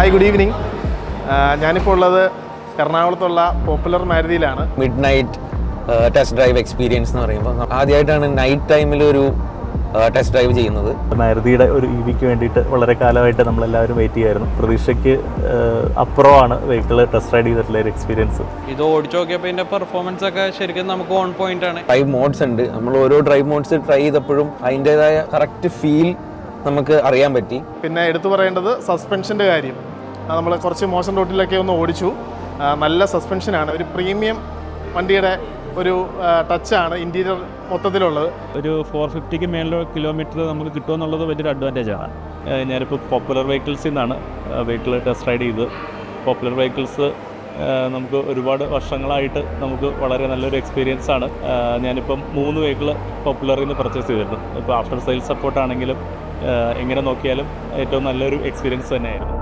Hi, good evening. ഞാനിപ്പോൾ ഉള്ളത് എറണാകുളത്തുള്ള പോപ്പുലർ മാരുതിയിലാണ്. Midnight test drive experience എന്ന് പറയുമ്പോൾ ആദ്യമായിട്ടാണ് നൈറ്റ് ടൈമിൽ ഒരു ടെസ്റ്റ് ഡ്രൈവ് ചെയ്യുന്നത്. മാരുതിയുടെ ഒരു EVക്ക് വേണ്ടിയിട്ട് വളരെ കാലമായിട്ട് നമ്മളെല്ലാവരും വെയിറ്റ് ചെയ്യുമായിരുന്നു. പ്രതീക്ഷയ്ക്ക് അപ്പുറമാണ് വെഹിക്കിൾ ടെസ്റ്റ് റൈഡ് ചെയ്തിട്ടുള്ള ഒരു എക്സ്പീരിയൻസ്. ഇത് ഓടിച്ചു നോക്കിയപ്പോൾ ഇതിൻ്റെ പെർഫോമൻസ് ഒക്കെ ശരിക്കും നമുക്ക് ഓൺ പോയിന്റ് ആണ്. ഡ്രൈവ് മോഡ്സ് ഉണ്ട്. നമ്മൾ ഓരോ ഡ്രൈവ് മോഡ്സ് ട്രൈ ചെയ്തപ്പോഴും അതിൻ്റെതായ കറക്റ്റ് ഫീൽ നമുക്ക് അറിയാൻ പറ്റി. പിന്നെ എടുത്തു പറയേണ്ടത് സസ്പെൻഷൻ്റെ കാര്യം. നമ്മൾ കുറച്ച് മോശം റോട്ടിലൊക്കെ ഒന്ന് ഓടിച്ചു. നല്ല സസ്പെൻഷനാണ്. ഒരു പ്രീമിയം വണ്ടിയുടെ ഒരു ടച്ചാണ് ഇൻറ്റീരിയർ മൊത്തത്തിലുള്ളത്. ഒരു 450 മേളിലോ കിലോമീറ്റർ നമുക്ക് കിട്ടുമെന്നുള്ളത് വലിയൊരു അഡ്വാൻറ്റേജാണ്. ഞാനിപ്പോൾ പോപ്പുലർ വെഹിക്കിൾസിൽ നിന്നാണ് വെഹിക്കിൾ ടെസ്റ്റ് റൈഡ് ചെയ്ത്. പോപ്പുലർ വെഹിക്കിൾസ് നമുക്ക് ഒരുപാട് വർഷങ്ങളായിട്ട് നമുക്ക് വളരെ നല്ലൊരു എക്സ്പീരിയൻസ് ആണ്. ഞാനിപ്പം 3 വെഹിക്കിൾ പോപ്പുലറിൽ നിന്ന് പർച്ചേസ് ചെയ്തിരുന്നു. ഇപ്പോൾ ആഫ്റ്റർ സെയിൽ സപ്പോർട്ടാണെങ്കിലും എങ്ങനെ നോക്കിയാലും ഏറ്റവും നല്ലൊരു എക്സ്പീരിയൻസ് തന്നെയായിരുന്നു.